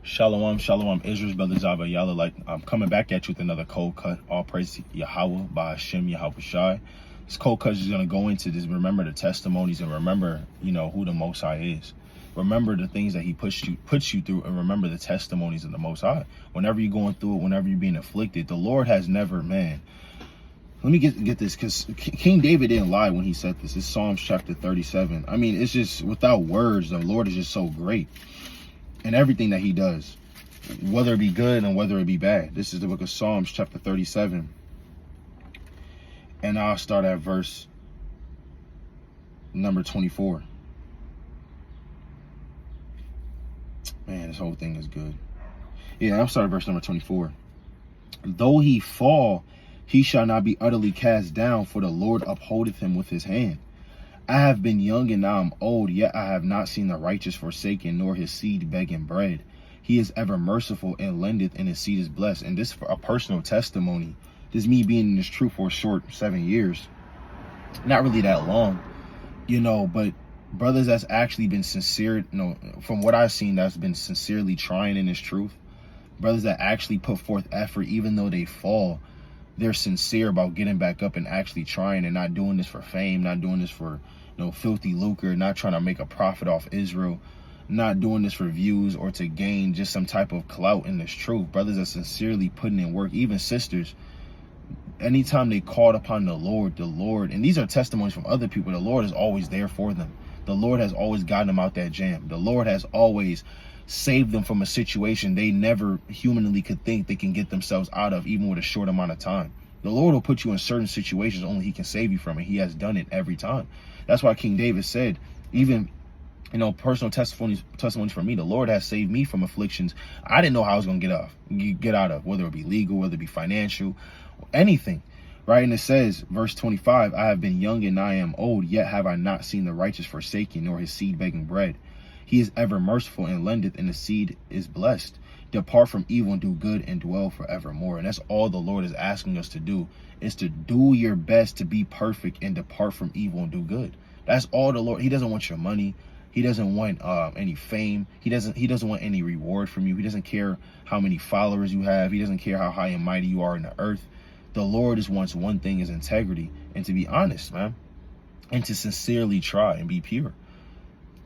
Shalom, shalom, Israel's brother Zava Yalla. Like, I'm coming back at you with another cold cut. All praise to Yahweh by Hashem Yahweh Shai. This cold cut is going to go into this. Remember the testimonies and remember, who the Most High is. Remember the things that He puts you through, and remember the testimonies of the Most High. Whenever you're going through it, whenever you're being afflicted, the Lord has never, man. Let me get this, because King David didn't lie when he said this. It's Psalms chapter 37. I mean, it's just without words. The Lord is just so great. And everything that He does, whether it be good and whether it be bad. This is the book of Psalms chapter 37. And I'll start at verse number 24. Man, this whole thing is good. Yeah, I'll start at verse number 24. Though he fall, he shall not be utterly cast down, for the Lord upholdeth him with His hand. I have been young and now I'm old, yet I have not seen the righteous forsaken, nor his seed begging bread. He is ever merciful and lendeth, and his seed is blessed. And this is a personal testimony. This is me being in this truth for a short 7 years. Not really that long, but brothers that's actually been sincere, from what I've seen, that's been sincerely trying in this truth. Brothers that actually put forth effort, even though they fall, they're sincere about getting back up and actually trying, and not doing this for fame, not doing this for filthy lucre, not trying to make a profit off Israel, not doing this for views or to gain just some type of clout in this truth. Brothers are sincerely putting in work, even sisters. Anytime they called upon the Lord, and these are testimonies from other people, the Lord is always there for them. The Lord has always gotten them out that jam. The Lord has always saved them from a situation they never humanly could think they can get themselves out of, even with a short amount of time. The Lord will put you in certain situations only He can save you from, and He has done it every time. That's why King David said, even personal testimonies for me, the Lord has saved me from afflictions I didn't know how I was going to get out of, whether it be legal, whether it be financial, anything. Right? And it says, verse 25, I have been young and I am old, yet have I not seen the righteous forsaken, nor his seed begging bread. He is ever merciful and lendeth, and the seed is blessed. Depart from evil and do good, and dwell forevermore. And that's all the Lord is asking us to do, is to do your best to be perfect and depart from evil and do good. That's all the Lord. He doesn't want your money. He doesn't want any fame. He doesn't want any reward from you. He doesn't care how many followers you have. He doesn't care how high and mighty you are in the earth. The Lord just wants one thing, is integrity, and to be honest, man, and to sincerely try and be pure.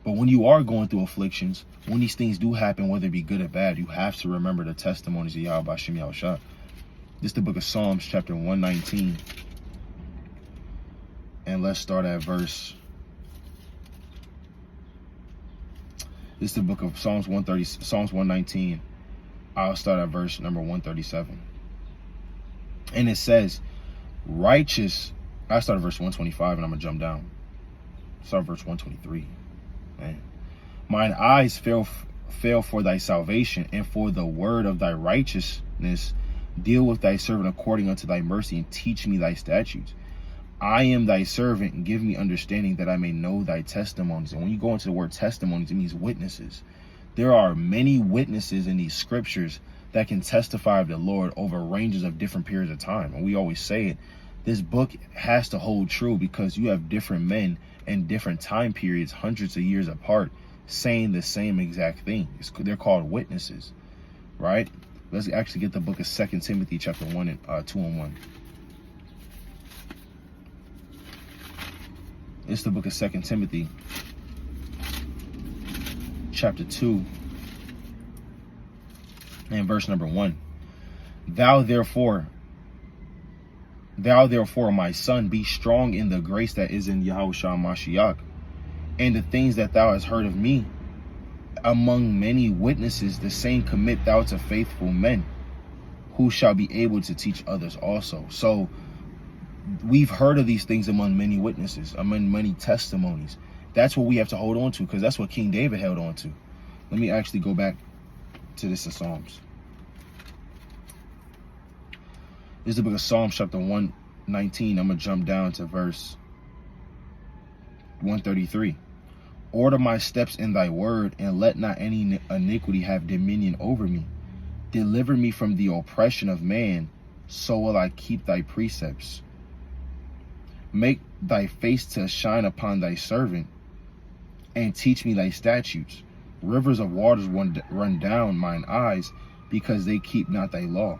But when you are going through afflictions, when these things do happen, whether it be good or bad, you have to remember the testimonies of Yahweh Hashem Yahweh Shai. This is the book of Psalms chapter 119. And let's start at verse. This is the book of Psalms 119. I'll start at verse number 137. And it says, righteous. I start at verse 125 and I'm going to jump down. Start at verse 123. Man. Mine eyes fail for thy salvation, and for the word of thy righteousness. Deal with thy servant according unto thy mercy, and teach me thy statutes. I am thy servant, and give me understanding that I may know thy testimonies. And when you go into the word testimonies, it means witnesses. There are many witnesses in these scriptures that can testify of the Lord over ranges of different periods of time. And we always say it, this book has to hold true, because you have different men in different time periods, hundreds of years apart, saying the same exact thing. They're called witnesses, right? Let's actually get the book of 2 Timothy chapter 1 and 2 and 1. It's the book of 2 Timothy chapter 2 and verse number 1. Thou therefore, my son, be strong in the grace that is in Yahushua Mashiach, and the things that thou hast heard of me among many witnesses, the same commit thou to faithful men, who shall be able to teach others also. So we've heard of these things among many witnesses, among many testimonies. That's what we have to hold on to, because that's what King David held on to. Let me actually go back to this in Psalms. This is the book of Psalms chapter 119. I'm going to jump down to verse 133. Order my steps in thy word, and let not any iniquity have dominion over me. Deliver me from the oppression of man, so will I keep thy precepts. Make thy face to shine upon thy servant, and teach me thy statutes. Rivers of waters run down mine eyes, because they keep not thy law.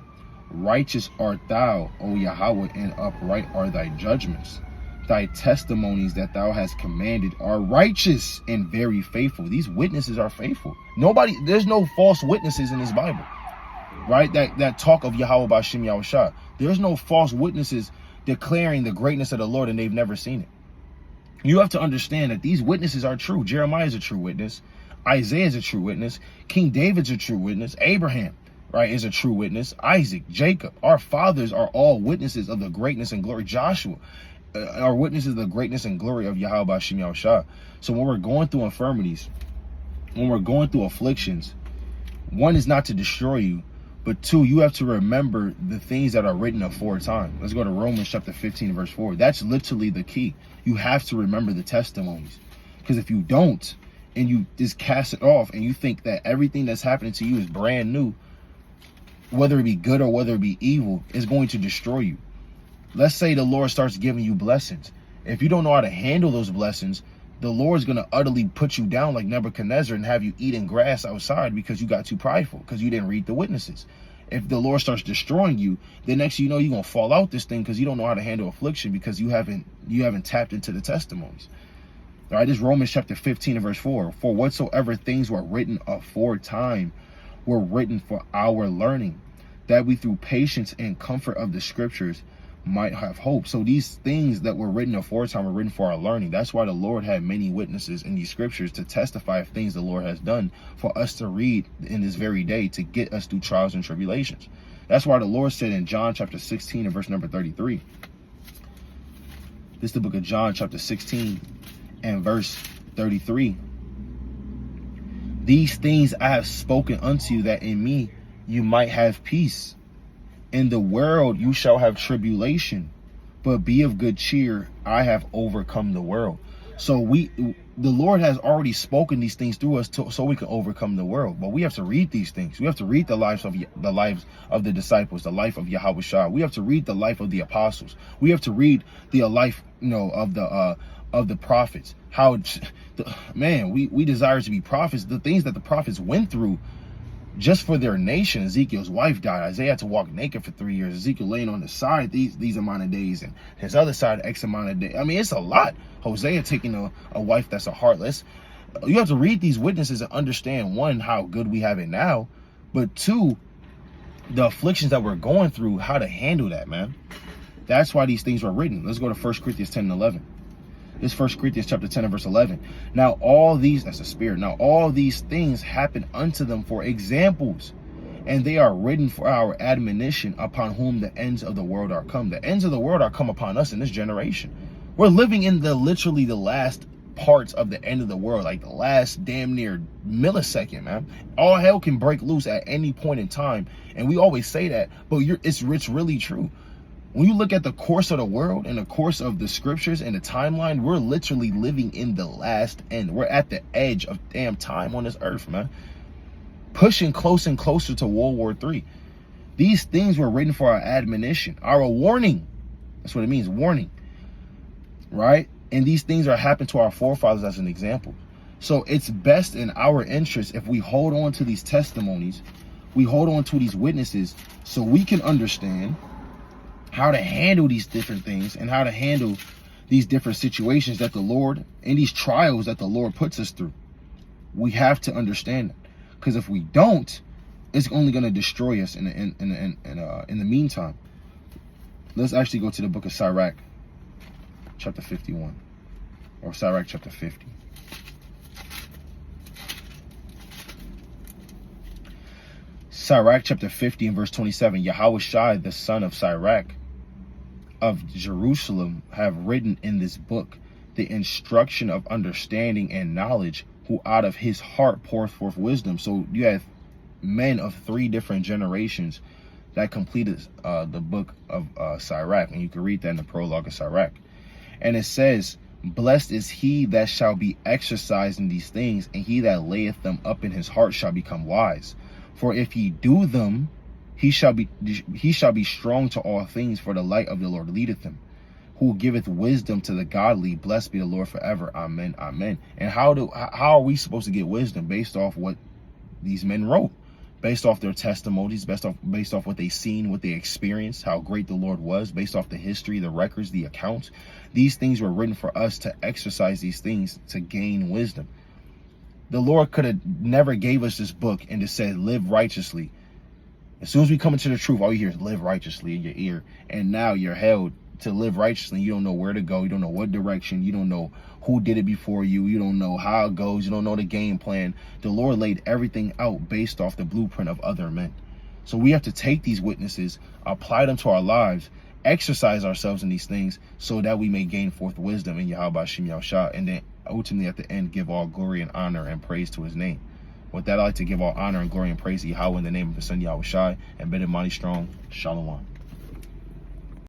Righteous art thou, O Yahweh, and upright are thy judgments. Thy testimonies that thou hast commanded are righteous and very faithful. These witnesses are faithful. There's no false witnesses in this Bible, right? That talk of Yahweh B'Shem Yahushua. There's no false witnesses declaring the greatness of the Lord and they've never seen it. You have to understand that these witnesses are true. Jeremiah is a true witness. Isaiah is a true witness. King David's a true witness. Abraham, right, is a true witness. Isaac, Jacob, our fathers are all witnesses of the greatness and glory. Joshua are witnesses of the greatness and glory of Yahweh B'Shem Yahushua. So when we're going through infirmities, when we're going through afflictions, one is not to destroy you, but two, you have to remember the things that are written aforetime. Let's go to Romans chapter 15, verse 4. That's literally the key. You have to remember the testimonies. Because if you don't, and you just cast it off, and you think that everything that's happening to you is brand new, whether it be good or whether it be evil, is going to destroy you. Let's say the Lord starts giving you blessings. If you don't know how to handle those blessings, the Lord's going to utterly put you down like Nebuchadnezzar and have you eating grass outside because you got too prideful, because you didn't read the witnesses. If the Lord starts destroying you, then next you know you're going to fall out this thing because you don't know how to handle affliction, because you haven't tapped into the testimonies. All right, this is Romans chapter 15 and verse 4. For whatsoever things were written aforetime were written for our learning, that we through patience and comfort of the scriptures might have hope. So these things that were written aforetime were written for our learning. That's why the Lord had many witnesses in these scriptures to testify of things the Lord has done for us to read in this very day to get us through trials and tribulations. That's why the Lord said in John chapter 16 and verse number 33. This is the book of John chapter 16 and verse 33. These things I have spoken unto you, that in me you might have peace. In the world you shall have tribulation, but be of good cheer. I have overcome the world. So the Lord has already spoken these things through us so we can overcome the world. But we have to read these things. We have to read the lives of the disciples, the life of Yahweh Shah. We have to read the life of the apostles. We have to read the life, of the prophets. We desire to be prophets. The things that the prophets went through just for their nation. Ezekiel's wife died. Isaiah had to walk naked for 3 years. Ezekiel laying on the side these amount of days, and his other side X amount of days. I mean, it's a lot. Hosea taking a wife that's a heartless. You have to read these witnesses and understand, one, how good we have it now, but two, the afflictions that we're going through, how to handle that, man. That's why these things were written. Let's go to 1 Corinthians 10 and 11. This 1 Corinthians chapter 10 and verse 11. Now all these, that's the spirit. Now all these things happen unto them for examples, and they are written for our admonition, upon whom the ends of the world are come. The ends of the world are come upon us in this generation. We're living in literally the last parts of the end of the world, like the last damn near millisecond, man. All hell can break loose at any point in time, and we always say that, but it's really true. When you look at the course of the world and the course of the scriptures and the timeline, we're literally living in the last end. We're at the edge of damn time on this earth, man. Pushing closer and closer to World War III. These things were written for our admonition, our warning. That's what it means, warning. Right? And these things are happening to our forefathers as an example. So it's best in our interest if we hold on to these testimonies, we hold on to these witnesses, so we can understand how to handle these different things and how to handle these different situations that the Lord, and these trials that the Lord puts us through. We have to understand that, because if we don't, it's only going to destroy us in the meantime. Let's actually go to the book of Sirach, chapter 51, or Sirach chapter 50. Sirach chapter 50 and verse 27. Yahweh Shai, the son of Sirach of Jerusalem, have written in this book the instruction of understanding and knowledge, who out of his heart poureth forth wisdom. So you have men of 3 different generations that completed the book of Sirach, and you can read that in the prologue of Sirach. And it says, blessed is he that shall be exercised in these things, and he that layeth them up in his heart shall become wise. For if he do them, he shall be strong to all things, for the light of the Lord leadeth him. who giveth wisdom to the godly. Blessed be the Lord forever. Amen. Amen. And how are we supposed to get wisdom? Based off what these men wrote, based off their testimonies, based off what they seen, what they experienced, how great the Lord was, based off the history, the records, the accounts. These things were written for us to exercise these things to gain wisdom. The Lord could have never gave us this book and just said, live righteously. As soon as we come into the truth, all you hear is live righteously in your ear. And now you're held to live righteously. You don't know where to go. You don't know what direction. You don't know who did it before you. You don't know how it goes. You don't know the game plan. The Lord laid everything out based off the blueprint of other men. So we have to take these witnesses, apply them to our lives, exercise ourselves in these things so that we may gain forth wisdom in Yahweh Shem Yahushua, and then ultimately at the end give all glory and honor and praise to his name. With that, I'd like to give all honor and glory and praise to Yahweh in the name of his son Yahushua, and bid him mighty strong. Shalom.